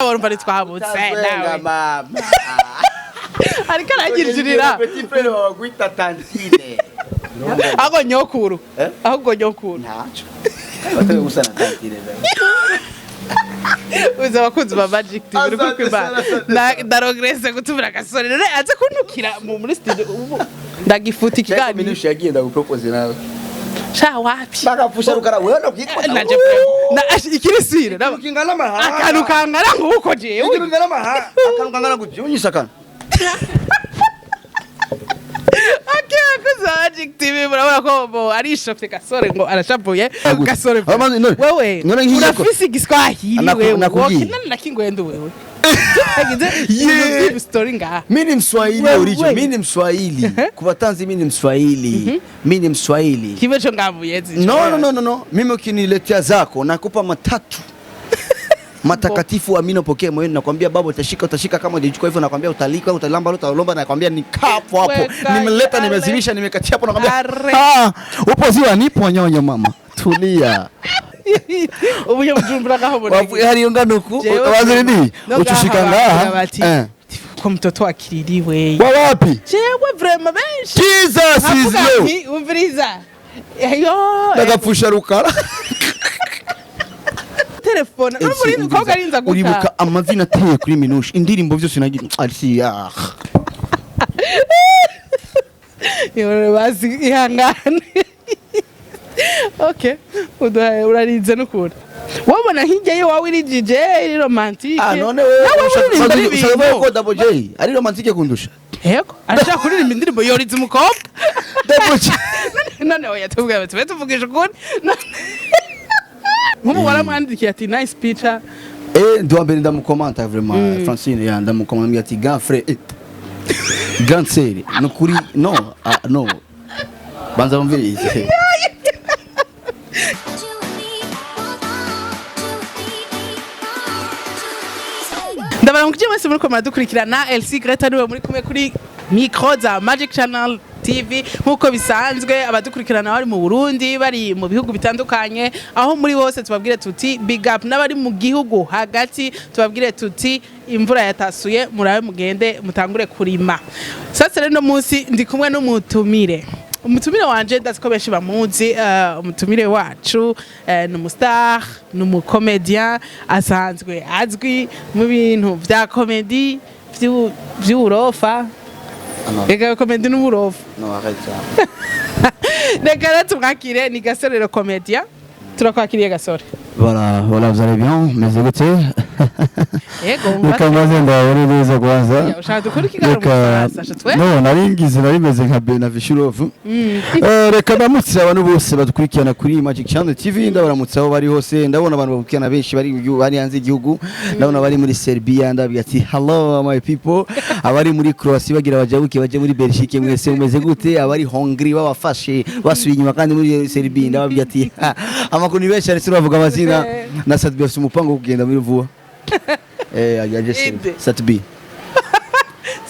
urumva twabutse nawe mama ariko aragirira petit frère wawe gwita tantine ahubwo nyokuru ahubwo nyokuru ntaco bateye gusana tantine uza bakunzi ba Magic TV uri kwibana ndarogerese gutubira gasore rero aze kuntukira muri studio ubu ndagifuta ikiganiro minushi yagiye ndagupropose nawe sha wapi bagapfusha rukara wewe no kwitwa naje na ikirisire kingana maha akantu kangana nguko jewe kingana maha akantu kangana gujunyisa kana kuza Magic TV murabona ko ari shopte gasore ngo arashavuye gasore wewe urafise igiswahili wewe wokinana na kingwendo wewe yeah story nga mimi mswahili original mimi mswahili kubatanzi mimi mswahili mimi mswahili kibecho ngavuyezi no mimi ukiniletea zako nakupa matatu matakatifu amino pokea moyoni nakwambia baba utashika kama ulichukua hivyo nakwambia utalika utalamba utalomba nakwambia ni kapo hapo nimeleta nimezimisha nimekatia hapo nakwambia upo ziwa nipo nyonyo mama tulia ubuye mjumbura gaho bone wapi hari unganuku waziri ni uchushika ngaha kwa mtoto akiririwe wapi jewe vraiment benshi Jesus is you umviriza yo ndagapfusha rukara telefone muri mukobwa arinza guta uribuka amazina ateye kuri minushi indirimbo byose nagira Elsie yore basi ihangane okay urarinze nukuri wabona hirya yo wawe iri DJ iri romantique none wewe ushaka ko double J ari romantique kundusha yego arashaka kuririmba indirimbo yoriza umukobwa double J none oya tubwiye tuvugije ukuri nkubu waramwandikiye ati nice picture ndo mbere ndamukomanta vraiment Francine ya ndamukomanta ati grand frère grand sœur nukuri no banza mvirize ndabaramukije mwese muri komera dukurikirana Elsie Greta niwe muri kumwe kuri micro za Magic Channel TV nkuko bisanzwe abadukurikirana bari mu Burundi bari mu bihugu bitandukanye aho muri bose tubabwire tuti big up n'abari mu gihugu hagati tubabwire tuti imvura yatasuye murabe mugende mutangure kurima sasa rero munsi ndi kumwe n'umutumire wanje ndaziko benshi bamuzi umutumire wacu ni umustar ni umukomedian asanzwe azwi mu bintu vya comedy vy'urofa ega comedy n'uburofa no arrête reka tumwakire ni Gasore comedian turakwakiriye Gasore voilà vous allez bien mais écoutez yego kama zenda wari neza kwanza ushaka dukora ikiganiro mu Faransa shatwe no naringize narimeze nka Benavishirov reka ndamutse abantu bose badukurikirana kuri Magic Channel TV ndabaramutse aho bari hose ndabona abantu babukirana benshi bari hanze igihugu ndabona bari muri Serbia ndabiga ati hello my people abari muri Croatia bagira bajabuke baje muri Belgique mwese umeze gute abari Hungary babafashe basuye inyuma kandi muri Serbia ndababiga ati amakuru benshi ari bavuga amazina na Sadbi afite umupango kugenda muri vuba aje Sadbi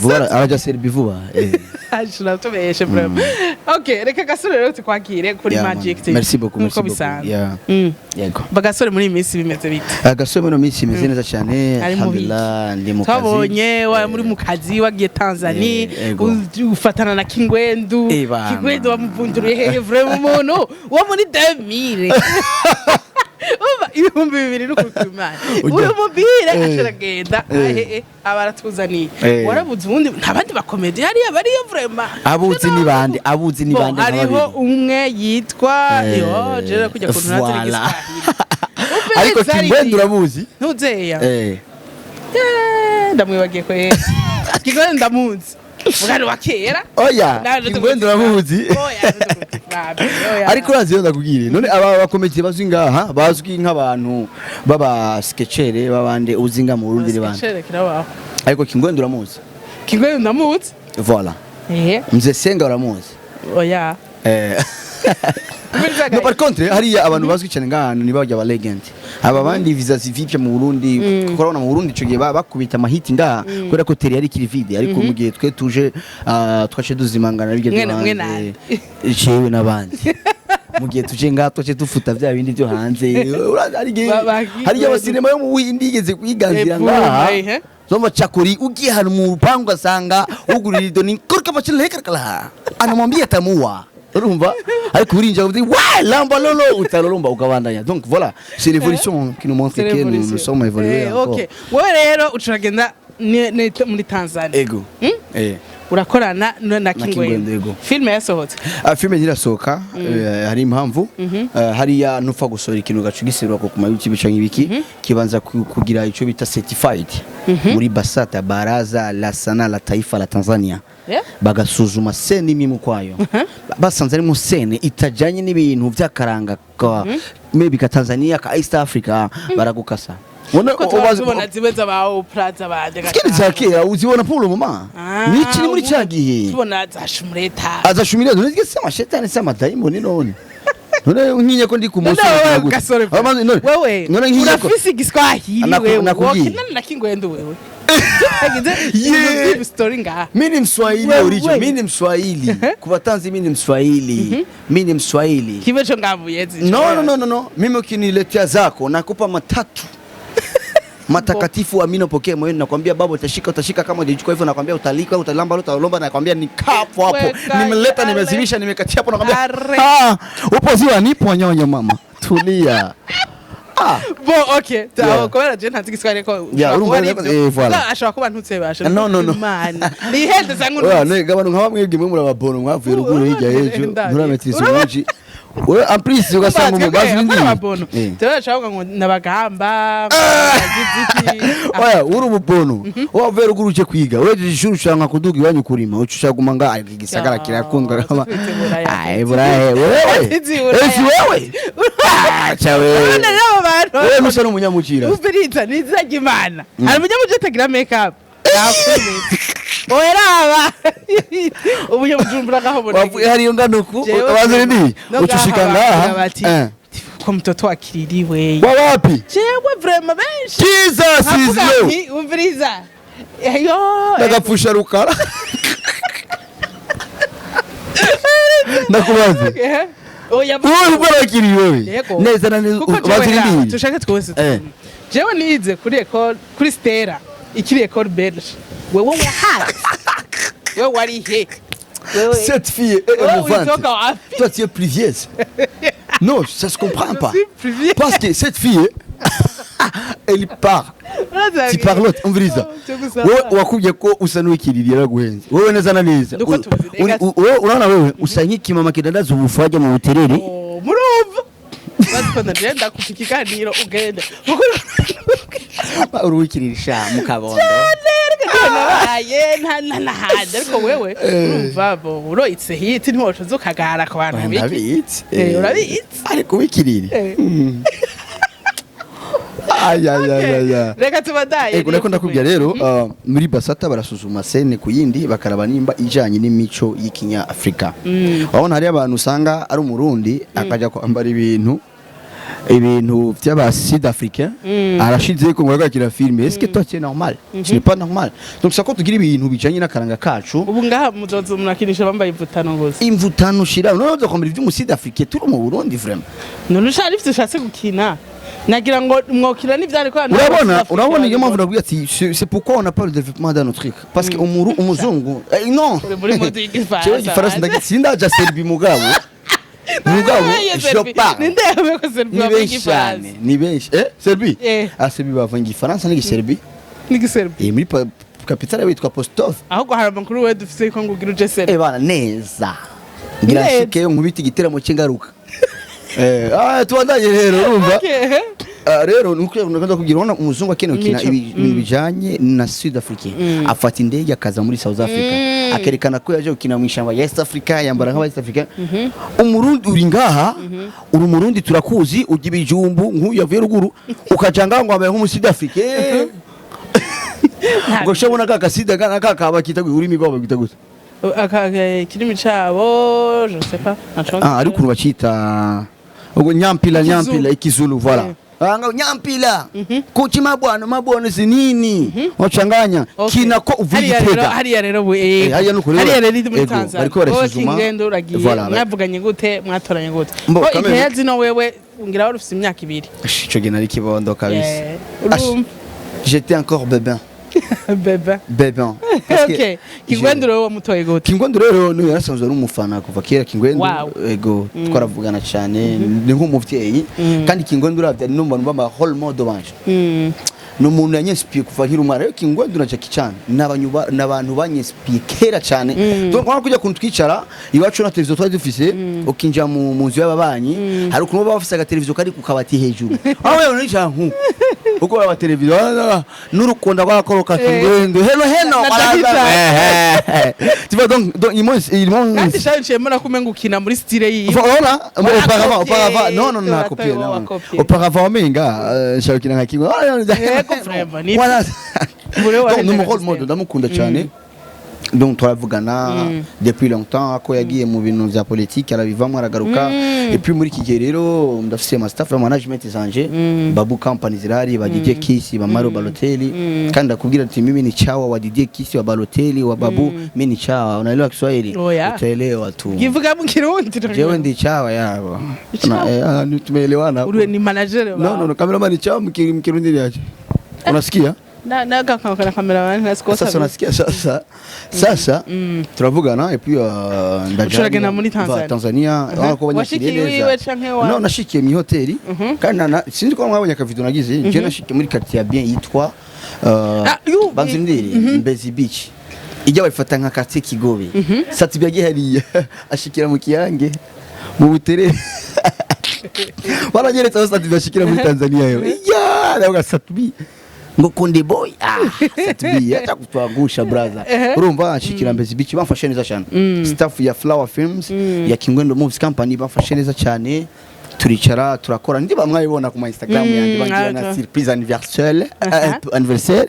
vuba araje Serbi vuba ashira tubeshe vraiment okay reka Gasore rero tukwakire kuri Magic TV merci beaucoup yego bagasore muri iminsi bimeze bite Gasore muri iminsi bimeze neza cyane alhamdulillah ndi mu kazi twabonye wa muri mu kazi wagiye Tanzania ufatana na Kingwendu wamuvunduriye hehe vraiment umuntu wo muri 2000 ibihumbi 2000 n'ukukumana uyu mubire ashiragenda abaratuzaniye warabuze ubundi ntabandi bakomedi hariya bariyo vraiment abuzi ni bande hariho umwe yitwa yo jera kujya kuntu natirigisahira ariko Kingwendu uramuzi ntuzeya ndamwibagiye ko Kingwendu ndamuzi mugani wa kera oya Kingwendu uramuzi ariko urazi ndakubwire none aba bakomedi bazwi ngaha bazwi nk'abantu baba sketchere babande uzinga mu Burundi bande ariko Kingwendu uramuzi Kingwendu ndamuzi voilà mze senga uramuzi oya no par contre hariya abantu bazwi cyane ngahano ni bajya ba legend aba bandi vizazi vipya mu Burundi corona mu Burundi cyo bakubita amahiti ngaha kubera ko teri yari kiri vide ariko mu gihe twe tuje twashe duzimangana bige mwe jewe nabandi mu gihe tuje ngato cyo dufuta bya bindi byo hanze hari ya sinema yo mu windi igeze kwiganzira ngaha zoma chakuri ugihana mu rupangu asanga ugurirido ni kurka bacheleka kala anamwambia tamua urumva ariko urinja uti wa lamba lolo utalolomba ukabandanya donc voilà c'est l'évolution qui nous montre que nous sommes évolués OK wowe rero ucuragenda muri Tanzania ego urakorana na Kingwendo filme yasohotse filme nyirasohoka hari impamvu hari ya nufa gusora ikintu gacugiserwa ko kuma y'iki bica nk'ibiki kibanza kugira ico bita certified muri basata baraza la sana la taifa la Tanzania bagasuzuma sene imwe kwayo basanze ari mu sene itajanye n'ibintu by'akaranga ka maybe ka Tanzania ka East Africa baragukasa ubona zibeza bawo plaza bande kiri zakera uzibona Paulo mama niki ni muri cyagihe tubona azashumureta none sema shetani sema daimoni none nkinye ko ndi ku munsi wewe urafisi giswahili wewe wokinana na Kingwendo wewe story nga mimi Mswahili original mimi Mswahili kubatanzi mimi Mswahili kibecho ngavuyezi no mimi ukiniletea zako nakupa matatu matakatifu amino pokea moyoni nakwambia baba utashika kama ujichukua hivyo nakwambia utalika utalamba utalomba nakwambia ni kapo hapo nimeleta nimezimisha nimekatia hapo nakwambia upo ziwa nipo nyonyo mama tulia bo okay kubera je ntazi giswahili ko ashaka kuba ntutsebasha no man ni helde zangu no gabanu nk'abamwebwe mwe murababono mwavuye ruguru hirya hejo nturametisi muji we amprise ugasanga umubazi ndi tewe cyangwa ngo nabagamba oya uri ububono wavuye ruguru uje kwiga weje ishuri ushaka kuduga iwanyu kurima ucushaguma nga igisagara kirakundwa kama burahe wewe Elsie wewe acha wewe wewe musana umunyamukira ubiriza nizagimana hari umunyamukira tagira make up oeraba ubunyamujumbuра gaho wavuye hari nganuku abaze ndi ucushika ngaha ko mtoto akiririwe wapi jewe vraiment benshi Jesus is you umviriza yo ndagapfusha rukara ndakubaza oya barakiri wewe neza na bazirindi tushaka twese jewe nize kuri Stella ikiri école belge wewe wahazi wewe wari he cette fille est émouvante toi tu es plus vieille non ça se comprend pas parce que cette fille elle part tu parles umviriza wewe wakubye ko usa n'uwikirira yaraguhenze wewe neza na neza wewe urana wewe usanyiki mama kidandaza ubufaje mu uterere murumva bazikona genda kukikaniro ugende uruwikiririsha mu kabondo nta handi ariko wewe urumva bo uroitse hiti ntiwoca zukagara ku bantu biki urabitse ariko wikirire reka tubadaye ego ndakubwira rero muri basata barasuzuma sene ku yindi bakaraba nimba ijanye n'imico y'ikinya Afrika wabona hari abantu usanga ari umurundi akaja kwambara ibintu by'aba sud-africain arashize ko ngwagakira filme est-ce que toi c'est normal ce n'est pas normal donc ça compte tugira ibintu bijanye n'akaranga kacu ubu ngaha muzozo munakinisha bambaye imvutano gose imvutano shira no kwambara ibyo mu sud-africain turi mu Burundi vraiment none ushari ivyo ushatse gukina nagira ngo mwokira n'ivyari ko urabona iyo mpamvu navuga ati c'est pourquoi on n'a pas le développement dans notre truc parce que umuzungu non cyo gifaransa ndagitsinda ja Serbie mugabo ninde yabeko Serbie wabigifanye ni benshi Serbie Serbie bavanga ifaransa n'igiserbi muri capitale witwa Postov ahubwo hari amakuru we dufise ko ngugira uje Serbie bana neza ngirashike nkubita igiteramo cy'ingaruka tuwandanye rero urumva rero nuko nakanda kugira ubona umuzungu akeneye kina ibintu bijanye na Sud Africa afata indege akaza muri South Africa akerekana ko yaje gukina mu ishamba ya East Africa yambara nka East Africa umurundi uri ngaha uri umurundi turakuzi ujya ibijumbu nk'uyu yavuye ruguru ukajanga ngo abaye nk'umu Sud Africa ngo shabona kakasida kakaba kitagwe uri migabo kitaguse kirimi cabo je sais pas ari kuru bacita ubwo nyampila ikizulu voilà anga nyampila kuchi mabwana si nini wachanganya kinako uvugitega hariya rero hariya rero muri Tanzania bariko barasuzuma ingendo uragiye mwavuganye gute mwatoranye gute ko igihe zino wewe ngira wari ufite imyaka 2 ico gena ari kibondo kabisa j'étais encore bébé okay Kingwendu rero wamutoye gute Kingwendu rero no yarasanzwe ari umufana kuva kera Kingwendu ego twaravugana cyane ni nk'umuvyeyi kandi Kingwendu uravye no mbona bama role model banje no muntu yanyespiye kuva nkiri umwana rero Kingwendu na Jackie Chan n'abantu banyespiye kera cyane donc kwa kujya kuntwicara iwacu na televiziyo twari dufise ukinja mu nzu y'ababanyi hari ukuntu baba bafise aga televiziyo kari ku kabati hejuru aho ni cyanku uko aba televiziyo n'urukonda rwakoroka Kingwendu heno tu vois donc ils m'ont kandi change mara kumenga ukina muri style yi voilà auparavant non na copier non auparavant menga nshakina nka Kingwendu voilà donc role model ndamukunda cyane donc turavugana depuis longtemps ako yagiye mu bintu vya politique arabivamo aragaruka et puis muri kigere rero ndafise ma staff ya management zanje babu company zirari ba DJ Kiss ba Maro Balotelli kandi akubwira ati mimi ni chawa wa DJ Kiss wa Balotelli wa babu mimi ni chawa unaelewa Kiswahili utaelewa tu kivuga mu Kirundi jewe ndi chawa yabo tumeelewana uri ni manager no cameraman ni chawa mu Kirundi yaje unasikia na gakana cameraman nasikosa sasa unasikia sasa turavugana et puis ndajana muri Tanzania wako banyakireleza no nashikiye mi hoteli kandi sinzi ko mwabonye akavido nagize je nashikiye muri quartier bien yitwa Banzindiri Mbezi Beach ijya bayifata nka quartier Kigobe sati byagiye hariya ashikira mu kiyange mu uterera baranyeretse sati byashikira muri Tanzania yo ya nayo sati ngo konde boy satubi atakutwagusha brother urumva ashikira Mbezi Beach bamfashe neza cyane staff ya Flower Films ya Kingwendu Movies Company bamfashe neza cyane turicara turakora ndi bamwayibona ku Instagram yanjye bangira na surprise anniversaire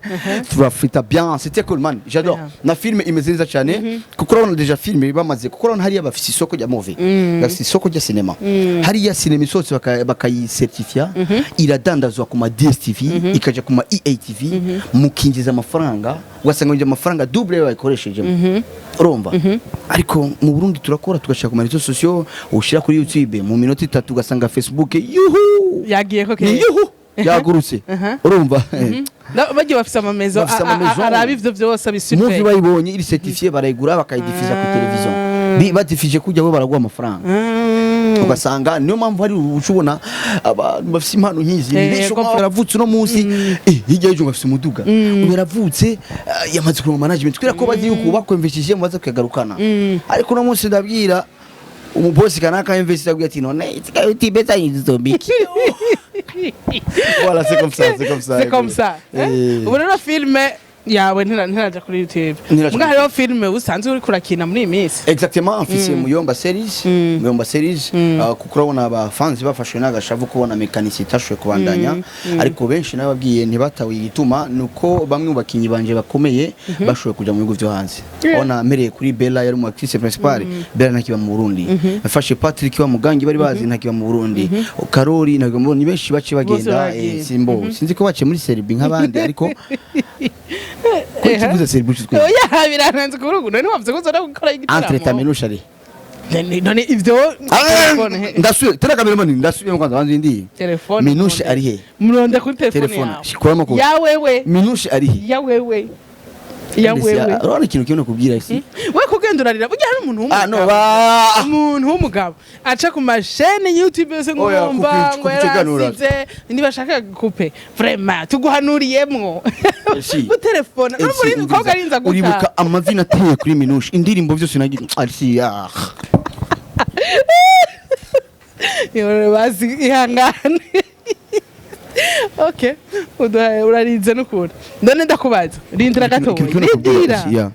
turafita bien c'était cool man j'adore na film imeze neza cyane kuko urabona déjà film bamaze kuko urabona hariya bafite isoko rya movie bafite isoko rya cinema hariya cinema isose bakayicertifia iradandazwa ku ma DSTV ikaja ku ma EATV mukinjiza amafaranga ugasanga nje amafaranga double bayikoresheje urumva ariko mu Burundi turakora tugashaka ku ma réseaux sociaux ushira kuri YouTube mu minota 3 ugasanga Facebook yuhu yagiye ko yuhu yagurutse urumva bagiye bafise amamezo arabi ivyo byose abisupe movie bayibonye iri certifié barayigura bakayidifiza ku television badifije kujya bo baragwa amafaranga ugasanga niyo mpamvu hari ucubona abantu bafise impano nkizi nisho baravutse no munsi hirya y'ejo bafise umuduga uberavutse yamaze ku management kwira ko bazi yuko bakwemvishije mu baza kwigarukana ariko no munsi ndabwira umubosi kanaka investisa kugira ati none itikayo beta yizobiki voilà c'est comme ça ubu rero filme yawe ntiraja kuri YouTube mbwa hariho filme usanzwe uri kurakina muri iminsi exactement mfise muyomba series kuko urabona aba fans bafashwe n'agashavu kubona mekanisi tashwe kubandanya ariko benshi nababwiye ntibatawe igituma nuko bamwe mu bakinyi banje bakomeye bashowe kuja mu bigo byo hanze ona mereye kuri Bella yari mu actrice principale Bella nakiba mu Burundi afashe Patrick wa Mugangi bari bazi nakiba mu Burundi Karori nakiba mu Burundi benshi bace bagenda simbo sinzi ko bace muri Serbia nk'abandi ariko kukibuza Serbia twe oya birananze kurugu none wavuze ko zora gukora igitaramo entre taminush ari none ivyo telefone ndasuye tera cameraman ndasuye kwanza banze ndi telefone minush ari he muronde kuri telefone shikuramo ko ya wewe minush ari he ya wewe urabona ikintu kimwe kubwira isi we kugendurarira burya hari umuntu umuntu w'umugabo aca ku mashene YouTube yose ngomba ngo yarasize ndibashaka coupe vraiment tuguhanuriyemwo ku telefone n'umuri mukobwa arinza guta uribuka amazina ateye kuri minush indirimbo byose nagira Elsie yore bazi ihangane okay urarinze n'ukuri ndone ndakubaza rindira gato rindira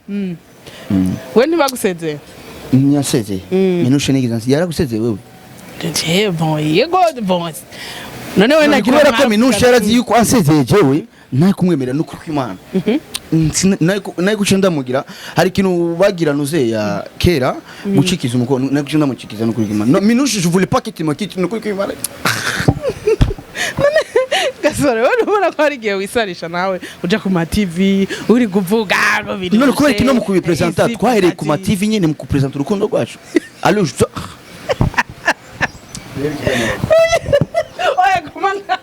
we ntibagusezeye nyasezeye minushe nigizansi yaragusezeye wewe bon yego bon none we nagira ko minushe yarazi yuko ansezeye jewe naye kumwemerera no kwimana naye gucenda mugira hari kintu bagira nuze ya kera gucikiza umukono naye gucenda mucikiza no kwimana minushe je voulais pas que tu me quittes no kwimana gasore wowe ubona ko hari igihe wisarisha nawe uja ku ma TV uri kuvuga ngo biri none kubera kino mu kubipresenta twahereye ku ma TV nyene mu kupresenta urukundo rwacu allo oya kumanga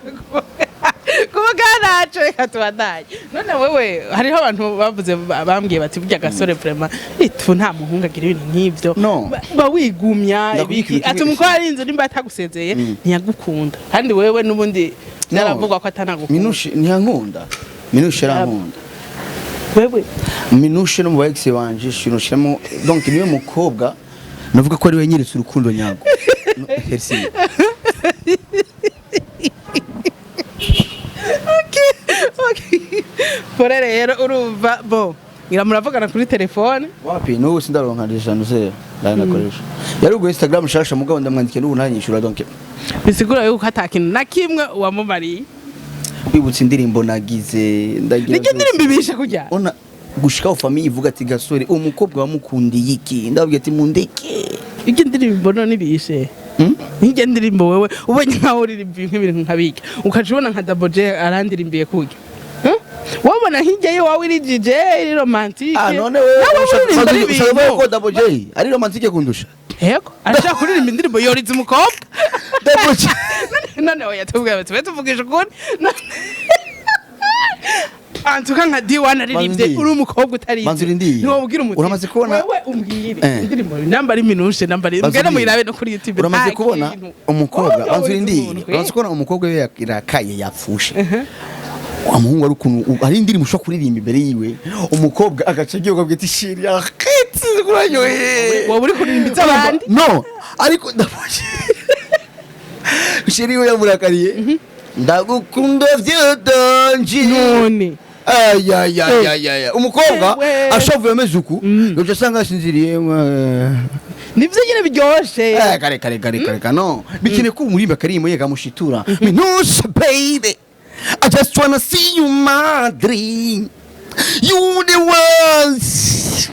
kumugana reka tubadaye none wewe hariho abantu bavuze bambwiye bati burya gasore vraiment itu nta muhungu agira ibintu nk'ivyo ba wigumya ibiki ati umukora ari inzu nimba atagusezeye ntiyagukunda kandi wewe nubundi naravugwa ko atanagukunda minushe ntiyankunda minushe arankunda wewe minushe no mu ex wanje shinushemo donc niwe mukobwa navuga ko ari we nyeretse urukundo nyago Elsie Okay. Pore rero urumva bo ngira muravugana kuri telefone wapi no sindaronka ndishano se nakoresha yari ugo Instagram shasha mugabo ndamwandikiye n'ubu ntanyishura donc bisigura yuko atakintu na kimwe wamumariye bibutse indirimbo nagize ndagira nige ndirimbo ibisha kujya ona gushikaho famille ivuga ati gasore umukobwa wamukundiye iki ndabwiye ati mundeke ige ndirimbo none ibishe nige ndirimbo wewe ubonye nkaho uririmba nk'ibintu nkabike ukajubona nka Double J arandirimbiye kujya wabona hirya yo wawe iri DJ iri romantique none wewe ushaka ko Double J ari romantique kundusha yego arashaka kuririmba indirimbo yoriza umukobwa Double J none oya tuvuga tuvugisha ukuri antuka nka D1 aririmbye uri umukobwa utari ntiwabwira umuti uramaze kubona wewe umbwire indirimbo namba ari minushe namba ari ngana muyirabe no kuri YouTube uramaze kubona umukobwa uramaze kubona umukobwa we yakirakaye yapfushe umuhungu ari ukuntu ari indirimbo ushobora kuririmba imbere yiwe umukobwa agacagiye ukabwita ishiri yakitse kuranyoye wowe uri kuririmba abandi no ariko ndabuje ishiri we yamurakariye ndagukunda vyodanje none aya umukobwa ashavuye amezuku yoje asanga asinziriye nivyo nyine biryoshe kare no bikine ko umurimba karimo yega mushitura minusha baby I just wanna see you my dream you the ones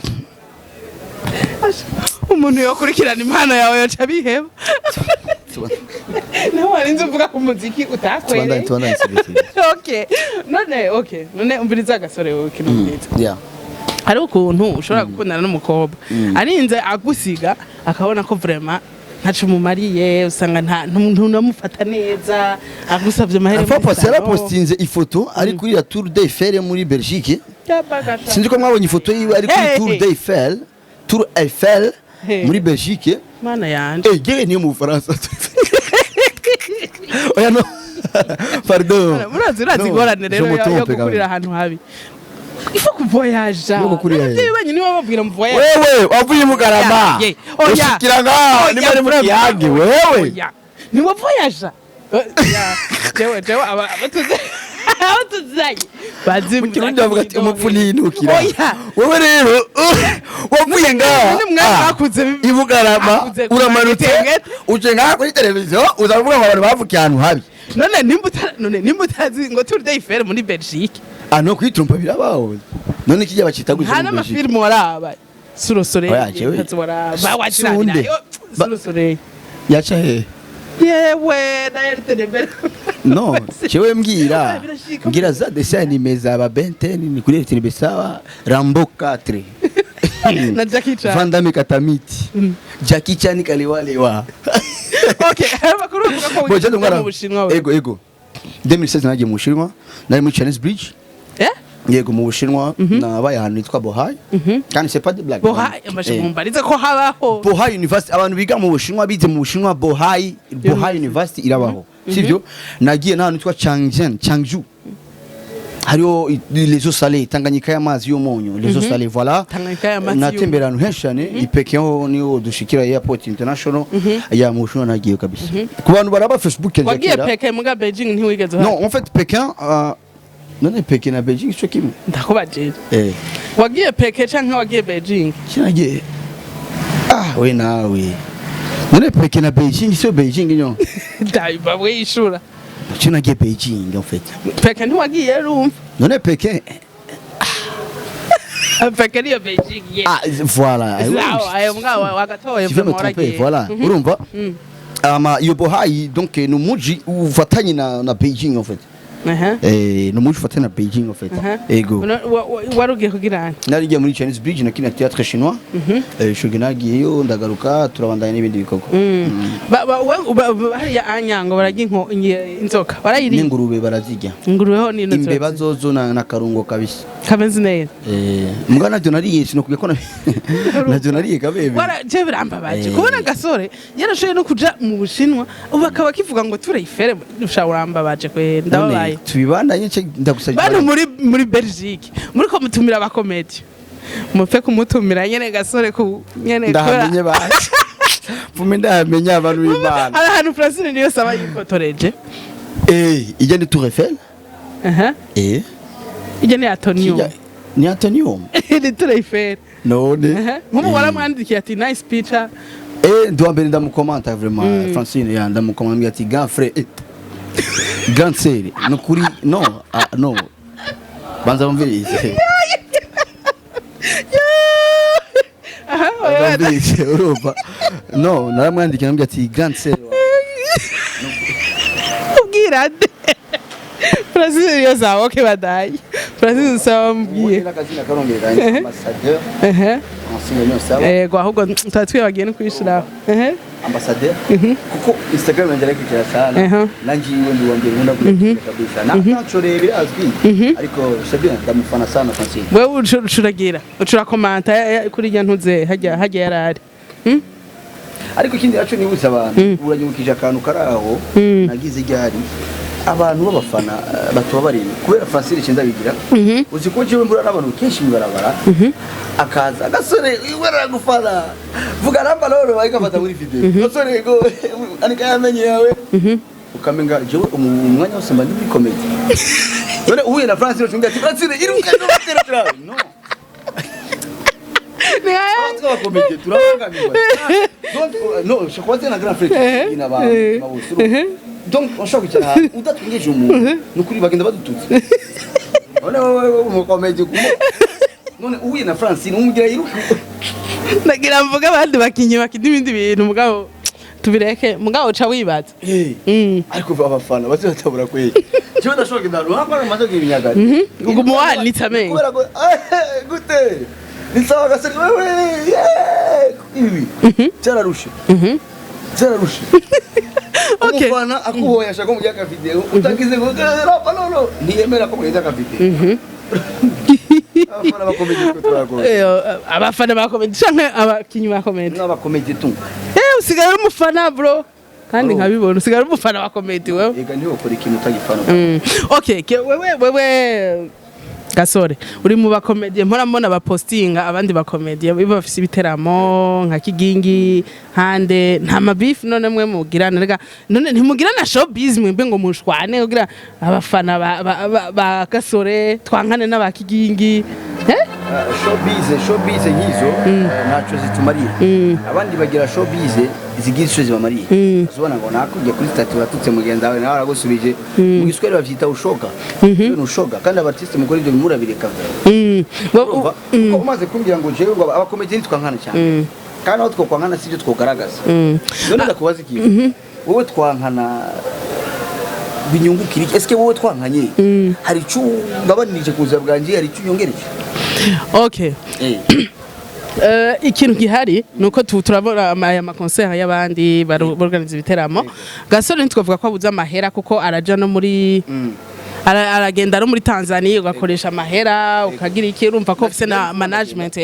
umuntu yokurikirana impano yawe yoca biheba no warinze uvuga ku muziki utakwere okay none umbiriza gasore wowe kino mwiza hari ukuntu ushobora gukundana n'umukobwa arinze agusiga akabona ko vraiment ntacu mumariye usanga nta ntunamufata neza agusavye amahere papa sera postinze ifoto ari kuri la Tour d'Eiffel muri Belgique sinzi ko mwabonye ifoto yiwe ari kuri Tour Eiffel muri Belgique mana yanje gere niyo mu Faransa oya no pardon murazi gorane rero yo gukurira ahantu habi ifo kuvoyaja nabyo benye niwe babwira mu voyage wewe wavuye mu Garama ushikiranga ni muri mu Kiyange wewe ni mu voyaja jewe abatuzaye bazi mu Kirundi bavuga ati umupfuni yinukira wewe rero wavuye ngaha ni mwana bakuze i Garama uramanutse uje ngaha kuri televiziyo uzavuga ngo abantu bavukiye ahantu habi none nimba utazi ngo Tour d'Eiffel muri Belgique no kwitrompa birabaho none kijya bacita guje hana amafilm waraba surosore ba wachirabira surosore yacha he yewe na RTNB no chewe mbwira za dessin animé za ba Benten ni kuri RTNB sawa Rambo 4 na Jackie Chan Vandame Katamiti Jackie Chan kaliwalewa okay bakuru uvuga ko mu Bushinwa we ego 2016 nagiye mu Bushinwa nari muri Chinese Bridge yego mu Bushinwa nabaye ahantu nitwa Bohai kandi c'est pas de blague Bohai amashimumba ko habaho Bohai University abantu biga mu Bushinwa bize mu Bushinwa Bohai University irabaho sivyo nagiye n'ahantu nitwa Changju hariyo les eaux salées Tanganyika y'amazi y'umunyu les eaux salées voilà natemberano henshane ipekeho niyo dushikira airport international ya mu Bushinwa nagiye kabisa ku bantu baraba Facebook ya wagiye Pekin muga Beijing ntiwigeze non en fait Pekin none Pekin na Beijing cyo kimwe ndakubaje wagiye Pekin canke wagiye Beijing kinagiye we nawe none Pekin na Beijing sio Beijing nyo daiba we ishura kinagiye Beijing en fait Pekin ntiwagiye rumva none Pekin Pekin ya Beijing voilà ayo mwawe wagatoye voilà urumva iyo Bohai donc no muji ufatanye na Beijing en fait no munsi ufatana na Beijing en fait ego warugiye kugira narigiye muri Chinese Bridge na kina théâtre chinois shuginagiyeyo ndagaruka turabandanya n'ibindi bikorwa hariya anyango barajya inzoka barayiriye n'ingurube barazijya ingurubeho ni imbeba zozo na karungo kabisa kameze neza mbwa navyo nariye sinokubye ko navyo nariye kabebe je birambabaje kubona gasore yarashoye no kuja mu Bushinwa ubu akaba kivuga ngo turayifere ushaburambabaje kwe ndababaye tubibandanye cyo ndagusajya bano muri Belgique muri ko mutumira abakomedi mupfe kumutumira nyene gasore ku nyene ndahamenye baje fume ndahamenye abantu b'Imana ara hanu Francine niyo saba yifotoreje ijya ni Tour Eiffel ijya ni Atonium ni Atonium ni Tour Eiffel none nkumu waramwandikiye ati nice picture ndo mbere ndamukomanta vraiment Francine ya ndamukomanta ati grand frère grand sœur no kuri no no banza bumvirize Europa no naramwandikiye nambye ati grand sœur ubwira de Francine yo zawo okay badaye Francine sawa mbwiye nakazina karongera ambassadeur ancien sawa go ahubwo twatwibagiye no kwishira ambassadeur kuko Instagram yanjye ariko cyane nanjye ndi wambye nkunda kabisa nacho rebe azwi ariko shabye ndamufana sana Francine wewe ucuragira ucurakomanta kuri ya ntuze hajya yarari ariko ikindi yacu nibutse abantu uranyukije akantu karaho nagize ryari abantu b'abafana batuba bari kubera Francine cyenda bigira uzi ko jewe mbura n'abantu kenshi mibarabara akaza agasore wera gufana vuga namba loro bayikafata muri video gasore go anika yamenye yawe ukamenga jewe umwanya wose mba muri comedy none uhuye na Francine ucunga ati Francine iruka no batera trawe no Twa comedy turabangamira no je crois que c'est un grand frère ina ba mabusuru donc on shaka cyane udatwengeje umuntu nukuri bagenda badututse none mu comedy none uhuye na Francine umugira iruka nagira mvuga abandi bakinyi bakidibindi bintu mugabo tubireke mugabo ca wibaza ariko abafana bazatabura kweye cyo ndashaka ndaru hapa amaze kwinyagara ngo muwani tamenye kubera ko gute nisawa gasari wewe ibi cyararusha cyararusha umufana akuhoya shaka mu yaka video utagize ngo rapa no ntiyemera ko mugenda ka video abafana bakomedi ko turago abafana bakomedi canke abakinyi bakomedi n'abakomedi tu usigara umufana bro kandi nkabibona usigara umufana wa comedy wewe ega niho ukora ikintu utagifana okay wewe gasore uri mu bakomedie mpora mbona bapostinga abandi bakomedie biba bafise ibiteramo nka kigingi hande nta mabifu none mwe mugirana rega none ntimugirana showbiz mwembe ngo mushwane ugira abafana ba gasore twankane n'abakigingi showbiz nyizo naco zitumariye abandi bagira showbiz zigisho zibamariye azobona ngo nakujya kuri statut batutse mugenza wawe nawe aragusubije mu giswere bavyita ushoga no ushoga kandi abartiste mukora ibyo murabireka ko umaze kumbwira ngo jewe ngo abakomedi twankana cyane kandi aho twankana sivyo twogaragaza none ndakubaza iki wowe twankana binyungukira eske wowe twankanye hari icu ngabanije kuza bwanje hari icu nyongereje okay ikintu gihari nuko turabona aya makonser y'abandi barorganiza ibiteramo gasore ntitwavuga ko abuza amahera kuko araja no muri aragenda no muri Tanzania ugakoresha amahera ukagira iki urumva ko ufise na management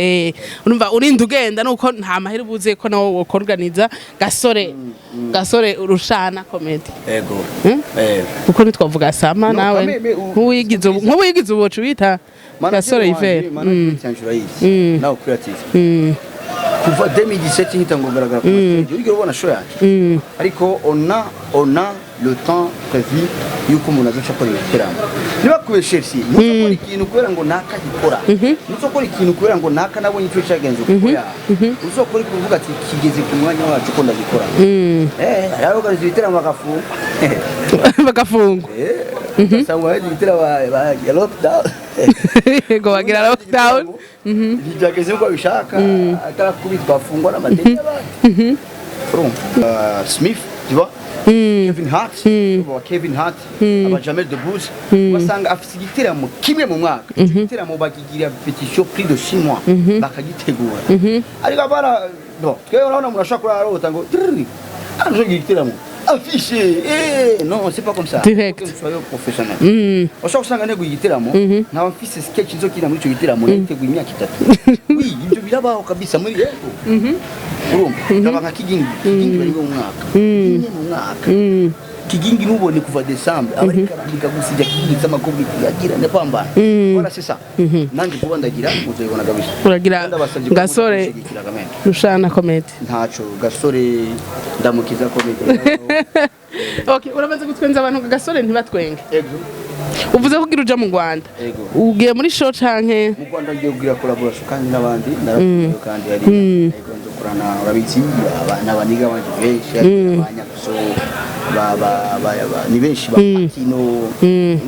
urumva urinda ugenda nuko nta mahera ubuze ko nawo ukorganiza gasore urushana comedy ego kuko ntitwavuga sama nawe nk'uwigize ubocu bita gasore ife nawe creative kuva 2017 ngitango garagara ko uri ubona show yacu ariko ona le temps prévu yuko umuntu azoca akora ibiteramo niba kubesha Elsie muzokora ikintu kubera ngo naka gikora muzokora ikintu kubera ngo naka nabonye icyo cyagenze kuko uzokora kuvuga ati kigeze ku mwanya wacu ko ndagikora araho gaje ibiteramo bagafunga sangwa ibiteramo ba lockdown ngo bagira lockdown byageze uko bishaka akakubitwa afungwa n'amadeni y'abandi Smith tu vois Kevin Hart wa Kevin Hart aba Jamel Debbouze basanga afite igiteramo kimwe mu mwaka igiteramo bakigira petition prix de 6 mois bakagitegura ariko abana no twebwe urabona murashaka kurarota ngo arjo igiteramo affiché non c'est pas comme ça direct soyez professionnel oshaka usanga nego igiteramo nta mfise sketch nzokina muri ico giteramo yiteguye imyaka 3 oui ibyo birabaho kabisa muri yego urumva nka kigingi bari mu mwaka kigingi nubone kuva December abari karandika gusija kigingi z'amakobwa yagira ne pamba voilà c'est ça nange kuba ndagira muzoyibona kabisa uragira gasore rushana comedy ntaco gasore ndamukiza comedy okay urabanza gutwenza abantu gasore ntibatwenge ego uvuze ko uja mu Rwanda ugiye muri show canke mu Rwanda ngiye kugira collaboration kandi n'abandi narakuye kandi ari ego ndokorana urabitsi abana baniga banje benshi abanyakuso ni benshi ba Patino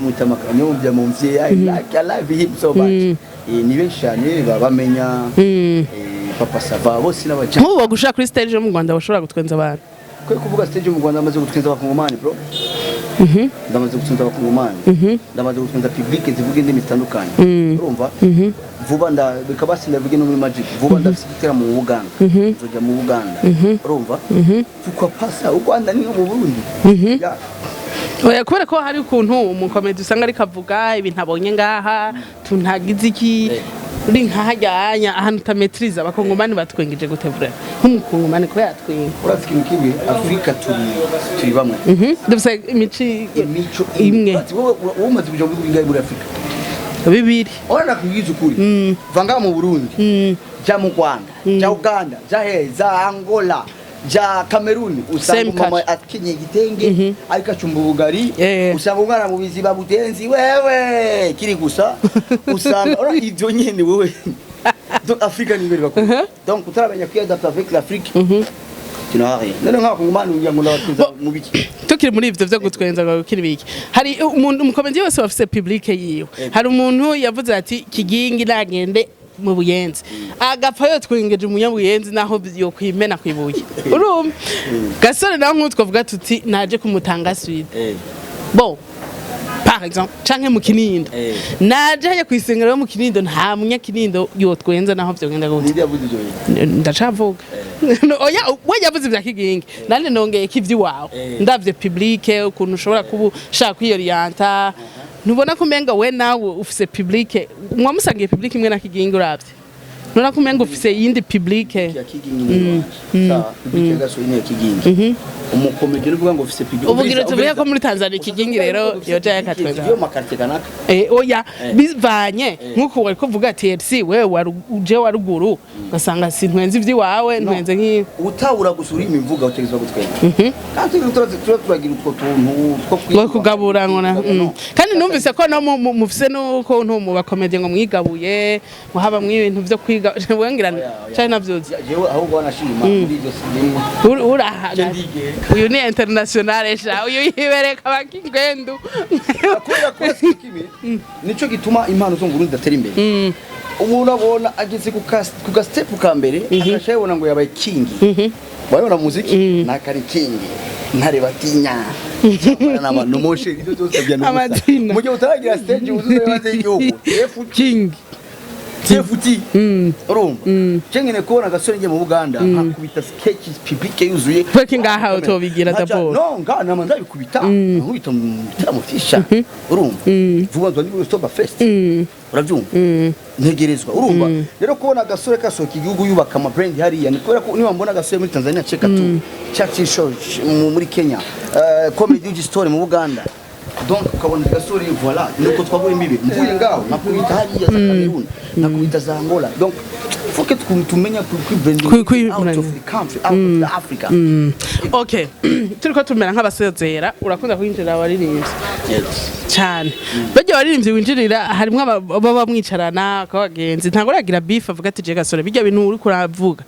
mutamakanyo bya mumvye I love him so much ni benshi cyane bamenya papa sava bose n'abaje nkuba gushaka kuri stage yo mu Rwanda bashobora gutwenza abantu kwe kuvuga stage yo mu Rwanda amaze gutwenza abakongomani bro ndamaze gutwenza abakongomani ndamaze gutwenza public zivuga indimi zitandukanye urumva vuba bikabasi ndavuge no muri Magic vuba ndafite mu Uganda nzoja mu Uganda urumva tukwa pasa u Rwanda ni mu Burundi oya kubera ko hari ukuntu umukomedi usanga ari kavuga ibintu abonye ngaha tuntagize iki uri nkahajyanya ahantu utametriza abakongomani batwengeje gutevura nk'umukongomani ko yatwenga urafite ikibi Afrika turi bamwe ndabuse imico imwe umaze kuja muri Afrika bibiri ona kugize ukuri vanga mu Burundi ja mu Rwanda ja Uganda za Angola ja Cameroon usanga mama akinye igitenge ariko acumba ubugari usanga umwana mu biziba butenzi wewe kiri gusa usanga ora ivyo nyene wewe donc Afrika ni beri bakuru donc utarabanya kwiadapta avec l'Afrique kinari none nka kungumana ngo ndabatuza mu biki tukiri muri ivyo vyo gutwenza ngo kiri biki hari umuntu umukomedi wese bafise public yiwe hari umuntu yavuze ati kigingi nagende mu Buyenzi agapfa yo twingeje umunyabuyenzi naho yo kwimena kwibuye urumva gasore naho nkutwo vuga tuti naje kumutanga suite bon par exemple canke mu Kinindo naje haye kwisengera yo mu Kinindo nta munya Kinindo yo twenza naho vyogenda gute ndacavuga oya we yavuze vya kigingi nane nongeye kivyi wawe ndavye public ukuntu ushobora kuba shaka kwiyorienta nubona ko menga we nawe ufise public mwamusangiye public imwe na kigingi uravye nona ko menga ufise yindi public ya kigingi sa public gaso ine kigingi umukomedi ruvuga ngo ufise public ubugira tuvuye ko muri Tanzania kigingi rero yoja yakatweza yo makarte kanaka oya bivanye nkuko wari kuvuga ati Elsie wewe uje waruguru gasanga sintwenze ivyi wawe ntwenze nki utawura gusura imivuga utegezwa gutwenga kandi turagira utwo tuntu two kugabura ngona kandi numvise ko no mufise nuko ntumu bakomedi ngo mwigabuye ngo haba mwibintu vyo kwiga wengirana cyane navyozi jewe ahubwo wanashima muri iryo sinema urahaga uyu ni international sha uyu yibereka bakingwendu akora kimi nico gituma impano zo Burundi datera imbere umuntu abona ageze ku step ka mbere akashayibona ngo yabaye kingi bayona muziki nakari kingi ntare batinya n'abantu moshe ibyo byose byana mu gihe utaragira stage uzuze yabaze igihugu king Tefuti urumva cengene kubona gasore ngiye mu Uganda akubita sketches public yuzuye fucking ngaha utobigira dabord no ngana manza bikubita nkubita mu fisha urumva vuba nzo ni stop fest uravyumva ntegerezwa urumva rero kubona gasore kasoka igihugu yubaka ama brand hariya ni kubera ko niba mbona gasore muri Tanzania cheka tu chat show muri Kenya comedy story mu Uganda donc ukabona gasore voilà nuko twabura imbibe mvuye ngaho nakubita hariya za Cameroon nakubita za Angola donc faut que tumenya ku out of the country out of Africa okay turiko tumera nk'abasezera urakunda kwinjira abaririmbyi cyane bajya abaririmbyi winjirira harimo baba mwicarana akabagenzi ntago ragira beef avuga ati je gasore bijya bintu uri kuravuga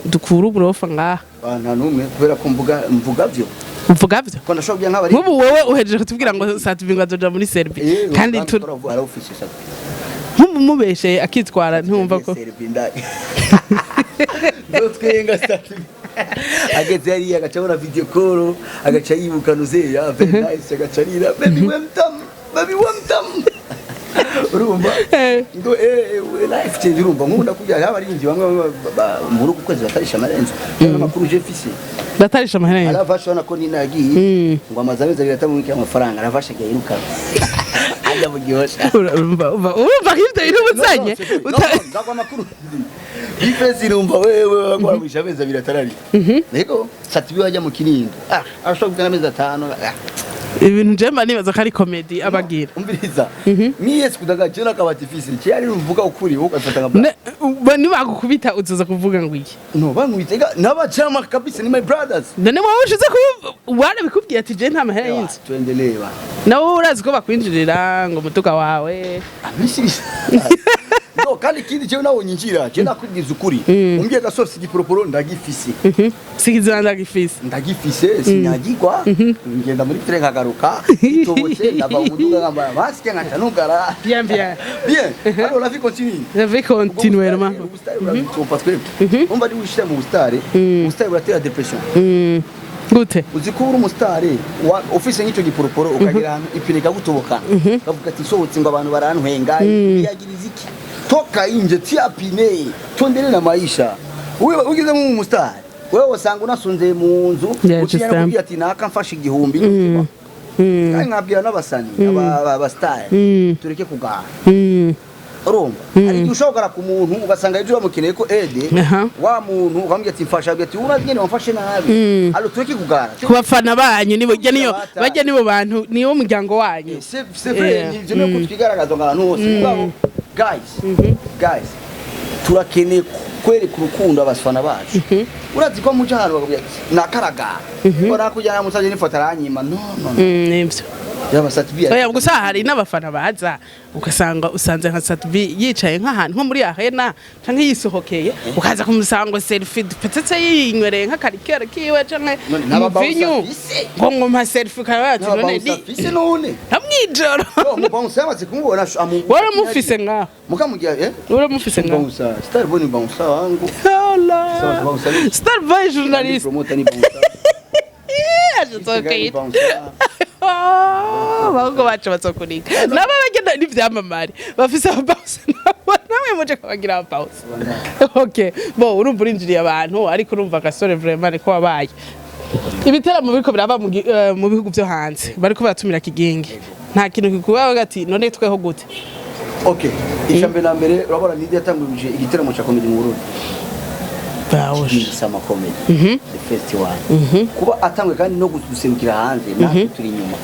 dukura uburofa ngaha nta numwe kubera ko mvuga vyo mvuga vyo ko ndashobya nk'abari nk'ubu wowe uhejeje kutubwira ngo sativingwa zoja muri Serbia kandi mubeshe akitwara ntumva ko dotwenga ageze hariya agaca abona video call agaca yibuka nuzeya very nice agaca arira baby welcome urumva ngo life change urumva nkunda kujya haba ari inzi bamwe mu rugo kwezi batarisha amarenzo n'amakuru je fisi batarisha amarenzo aravashona ko ninagiye ngo amazabeza biratamwika amafaranga aravasha giruka ajya bugiyosha urumva hivyo irubuzanye ndagwa makuru ifezi urumva wewe ngo abishabeza biratarari rego satibi wajya mu kinindo ashobora kugana amezi 5 ibintu jemba nibaza ko ari comedy abagira umviriza miyesi kudagacira kabati fisi cyari ruvuga ukuri wowe ufata nka ni bagukubita uzoza kuvuga ngo iki no bamwitega n'abachama kabisa ni my brothers ndane wawe ushize ku wale bikubwiye ati je nta mahera y'inzu tuendelee ba nawe urazi ko bakwinjirira ngo mutuka wawe amishirisa no kandi kindi cyo nawo nyinjira je nakwigiza ukuri umbye gasosi giporoporo ndagifise sikizana ndagifise sinyagirwa ngenda muri tren kagaruka itobotse ndaba umuduga ngamba basike nkatanugara bien alors la vie continue vraiment parce que on va dire wishira mu bustare bustare buratera depression gute uzi ko uri umustare office nk'icyo giporoporo ukagira ipine gutobokana bavuga ati sohotse ngo abantu barantwenga yagiriza iki toka inje tia pine tondele na maisha wewe ugize mu mustari wewe wasanga unasunze mu nzu ukinyana kugira ati naka mfashe igihumbi kandi nkabwira n'abasani abastari tureke kugana urumva ari ushobora ku muntu ugasanga ejo bamukeneye ko ede wa muntu ukamubwira ati mfasha ati uragene wamfashe nabi alo tureke kugana kubafana banyu nibo bajya nibo bantu niwo muryango wanyu c'est vrai nivyo no kutwigaragaza abantu hose guys turakeneye kwereka urukundo abasfana bacu urazi ko muca hano bakubwira nakaragara ko nakujyana musaje n'ifoto aranyima no nivyo yaba Satbi oya gusa hari n'abafana baza ugasanga usanze nka Satbi yicaye nk'ahantu nko muri arena canke yisohokeye ukaza kumusanga selfie petetse yinywereye nka karikera kiwe canke mvinyu ngo ngoma selfie karabaye none amwijoro mu bonsa amaze kumubona wara mufise ngaho mukamugira wara mufise ngaho bonsa star boni bonsa wangu star boy journaliste promoter ni bonsa ajotokeye bahungu bacu bazokunika nabo bagenda n'ivyamamare bafise abapause namwe muje kubagira abapause okay bo urumva urinjiriye abantu ariko urumva gasore vraiment ko wabaye ibiteramo biriko biraba mu bihugu byo hanze bariko batumira kigingi nta kintu kikubaho gati none tweho gute okay ishambe na mbere urabona nidi yatanguje igiteramo cha comedy mu Burundi sama comedy the first one kuba atangwe kandi no guserukira hanze natwe turi inyuma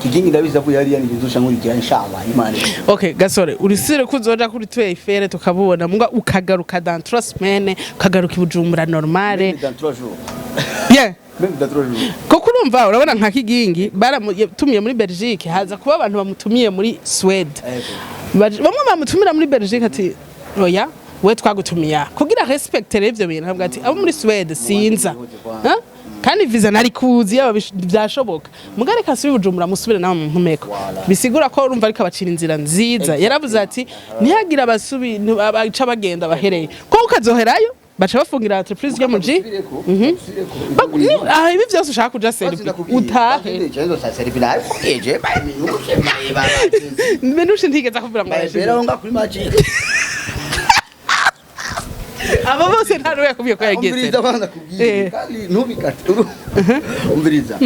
kigingi ndabiza ko yari yanizusha nkuri gira inshallah imana okay gasore urisire kuzoja kuri twe ifere tukabona munga ukagaruka dans 3 semaines ukagaruka ibujumbura normale dans 3 jours bien même dans 3 jours koko urumva urabona nka kigingi baramutumiye muri Belgique haza kuba abantu bamutumiye muri Sweden bamwe bamutumira muri Belgique ati oya we twagutumiya kugira respectere ivyo bintu ntabwo ati abo muri Sweden sinza kandi visa nari kuzi yaba byashoboka mugare kasi bibujumbura musubire nawe mu mpumeko bisigura ko urumva ariko abacira inzira nziza yaravuze ati ntihagira abasubi abaca bagenda bahereye ko ukazoherayo baca bafungira entreprise yo muji ibi byose ushaka kuja selfie utahe menushe ntigeza kuvuga ngo aba bose nta ruwe kubiye ko yageze umviriza bana kubwiye kandi ntubikate umviriza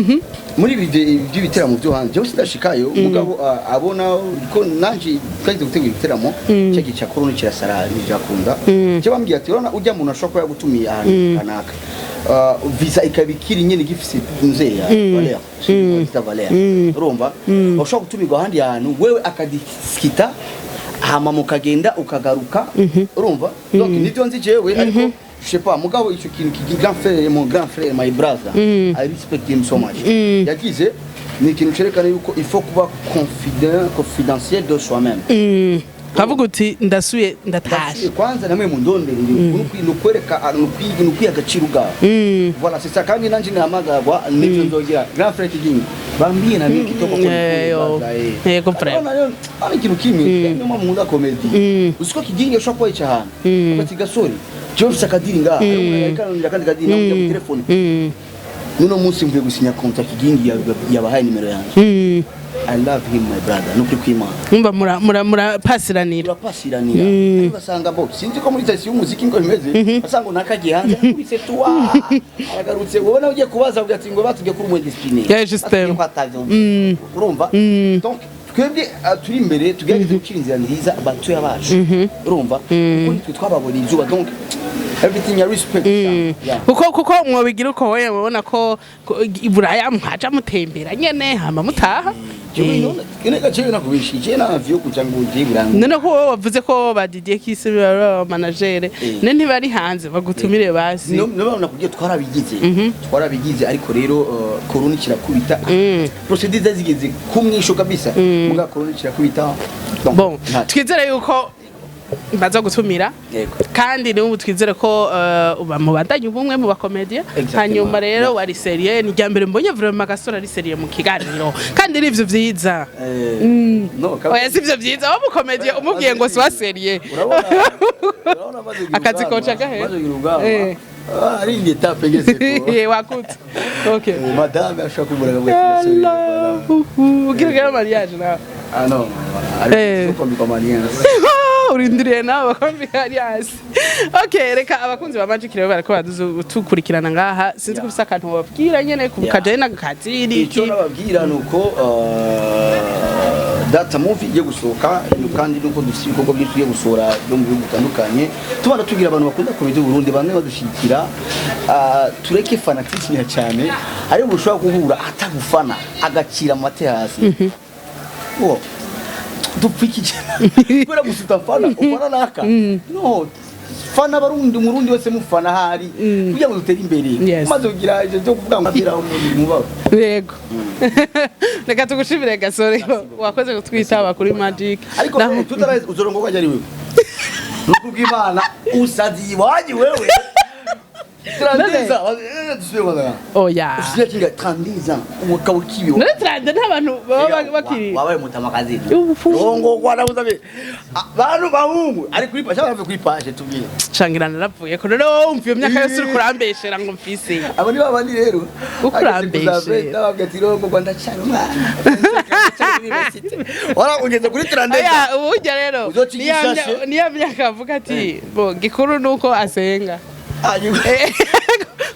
muri by'ibiteramo byo hanze byo sidashikayo mugabo abona ko nanje kaje gutegura ibiteramo cyagi cya corona kirasara njakunda cyo bambwiye ati urana ujya muntu ashobora gutumiye ahantu kanaka visa ikabikiri nyene gifise nzeya valeur urumva ushobora gutumirwa ahandi hantu wewe akadiskita hama mukagenda ukagaruka urumva donc nivyo nzi jewe ariko je sais pas mugabo ico kintu ki grand frère my brother I respect him so much yagize ni ikintu cerekana yuko il faut kuba confidentiel de soi-même kavuga uti ndasuye ndatashe kwanza namwe mundonderere nukwereka nukwiye agaciro gawe voilà c'est ça kandi nanje namagagwa nivyo nzogira grand frère kigingi bambie na mimi kitoko kwa comprendre ana kintu kimwe nyuma mu nda comedy usiko kigingi ushobora kwica hano ati gasore Jones akadiringa kandi kadinga mu telefone nuno munsi mvuye gusinya contract igingi yabahaye nimero yanjye I love him my brother no kwimana umba mura pasiranira basanga bo sinzi ko muri tasi y'umuziki ngo bimeze basanga nakagiye hanze kuri setua aragarutse ubona ugiye kubaza ugati ngo batujye kuri umwediscipline urumva donc twebwe turi imbere tugerageza gucira inzira nziza batuye abacu urumva kuko nitwe twababona izuba donc everything I respect kuko mwobigira uko wewe ubona ko iburaya mwaca mutembera nyene hama mutaha none ko wowe wavuze ko badidiye kisi manager ne ntibari hanze bagutumire basi none kugiye twarabigize ariko rero corona kirakubita procedure zigeze kumwisho kabisa muga corona kirakubita bon twizere yuko baza gutumira kandi n'ubu twizere ko mubandanye ubumwe mu bakomediya hanyuma rero wari serie ni ryambere mbonye vraiment gasore ari serie mu kiganiro kandi nivyo vyiza oya sivyo vyiza wo mu komediya umubwiye ngo swa serie akazi kocha gahe ari ni etape ngeze ko wakute okay madame ashaka kumuraga bwa ugira mariage na non ari ko mariage urindiriye nawe bakombi hari hasi okay reka abakunzi ba Magic rero barako tukurikirana ngaha sinzi ko bisa kantu babwira nyene kukaje n'agakatiri icyo nababwira nuko data movie ye gusohoka kandi nuko dufite ibikorwa byinshi byo gusora byo mu bihugu bitandukanye tubana tugira abantu bakunda komedi Burundi bamwe badushikira tureke fanatisme cyane ari bushobora guhura atagufana agakira amate hasi dupfiki kubera gusuta ufana naka no fana barundi umurundi wese mufana hari kugira ngo dutere imbere maze ugira je cyo kuvuga ngo abira mu babo yego reka tugushimire gasore wakoze kutwitaba kuri Magic ariko tutaraze uzorongo kwajya ari wewe nukubwimana usazi waji wewe 30 ans tusibe bana oya usiye kinga 30 ans umukawukiyo none 30 n'abantu baba bakiri wabaye mutamakazi rongo kwana uzabe bantu bahungu ari kuri pasha bave kuri pashe tubwire cangirana rapfuye ko rero umviye myaka yose uri kurambeshera ngo mfise abo ni babandi rero ukurambeshe ndababwira ati rongo kwanda cyane mwana wala ugeze kuri 30 aya ubujya rero niya myaka avuga ati bo gikuru nuko asenga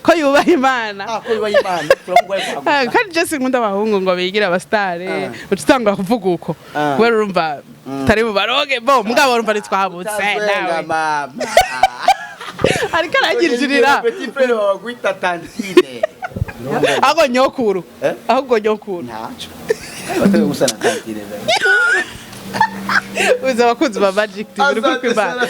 ko yubaha Imana ko yubaha Imana turamugwaye kandi je sinkunda abahungu ngo bigira abastare ucitangura kuvuga uko kubera urumva tari mu baroge bo mugabo urumva nitwabutse nawe ariko aragirira petit frère wa gwita tantine aho nyokuru aho nyokuru ntacho batwe gusana tantine uza abakunzi ba Magic TV kwimana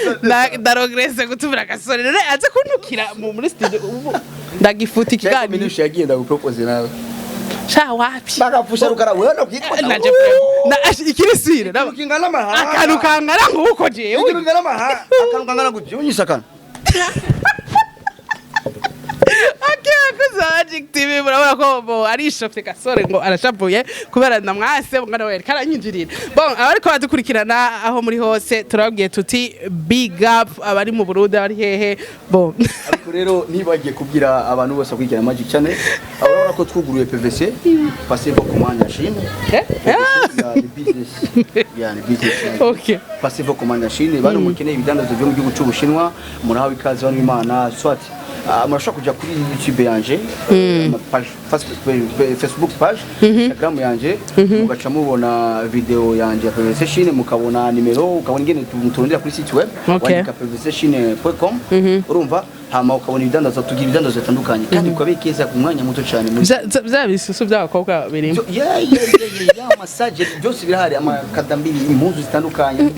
ndarogerese gutubira gasore rero aze kuntukira muri studio ubu ndagifuta ikigani minushi yagenda gupropose nawe sha wapi bagapfusha rukara wewe kwitwa naje na ikirisire kingana mahanga akantu kangana nguko je kingana mahanga akantu kangana gutyo unyisakana Magic TV murabona ko ari shofte gasore ngo arashavuye kubera ndamwase ngana we karanyinjirira bon abariko badukurikirana aho muri hose turabwiye tuti big up abari mu Burundi ari hehe bon ariko rero nibagiye kubwira abantu bose akurikirana Magic Channel abona ko twuguruye PVC passer vos commandes ashimye yani business okay passer vos commandes ashimye bano mukeneye ibidandazo byo mu gihugu cy'Ubushinwa murahawe ikaze bano Imana swat murashaka kujya kuri YouTube yanje Facebook page Instagram yanje mugaca mubona video yanje ya PVC mukabona nimero ukabona ingene tumutondera kuri site web wandika pvc.com urumva hama ukabona ibidandazo tugira ibidandazo bitandukanye kandi ukabekeza ku mwanya muto cyane bya bisusu by'abakobwa birimo ya massage byose birahari amakadambiri impuzu zitandukanye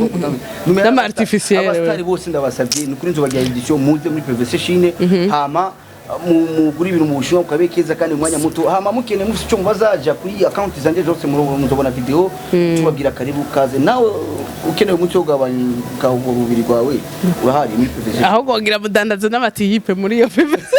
n'ama artificiel abastari bose ndabasabye nukuri nzo bagiye edition muze muri PVC hama muguri ibintu mu Bushinwa ukabekeza kandi umwanya muto hama mukene mufite cyo mubazaja kuri account zanje zose muzobona video tubabwira karibu kaze nawe ukeneye umucyo ugabanya ubwo bubiri bwawe urahari muri PVC aho gogira mudandazo n'amatiyipe muri iyo PVC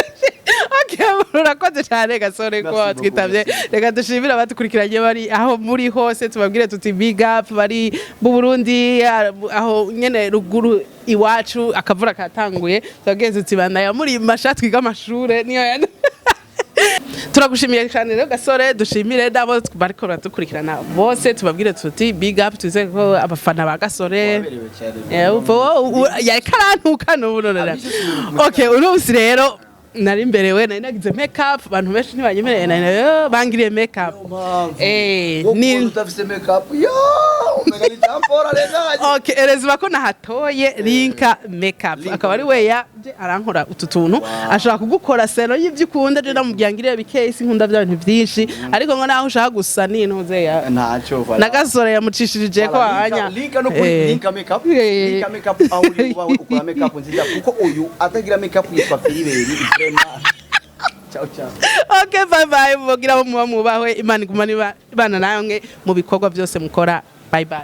okay urakoze cyane gasore ko twitavye reka dushimira abatukurikiranye bari aho muri hose tubabwire tuti big up bari mu Burundi aho nyene ruguru iwacu akavura katanguye twageze tuti bandaya muri mashatwi y'amashure niyo yana turagushimiye cyane rero gasore dushimire nabo bariko baradukurikirana bose tubabwire tuti big up tuze ko abafana ba gasore yakarantuka n'ubunonera okay urusi rero nari mberewe nari nagize make up abantu benshi ntibanyemereye nari bangiriye make up ni utafise make up yo umenya nitampora rega okay erezwa ko nahatoye linka make up akaba ari we yaje arankora ututuntu ashaka kugukora sero y'ivyukunda je namubwangiriye bikesi nkunda by'abantu byinshi ariko ngo naho ushaka gusa nintuze ya ntaco nagasore yamucishirije ko anya linka no kuri linka make up linka make up aho ukora make up nziza kuko uyu atagira make up yitwa Filiberi ciao ciao okay bye bye mugira muba mubahwe imana igumana ibana nayo mu bikorwa byose mukora bye bye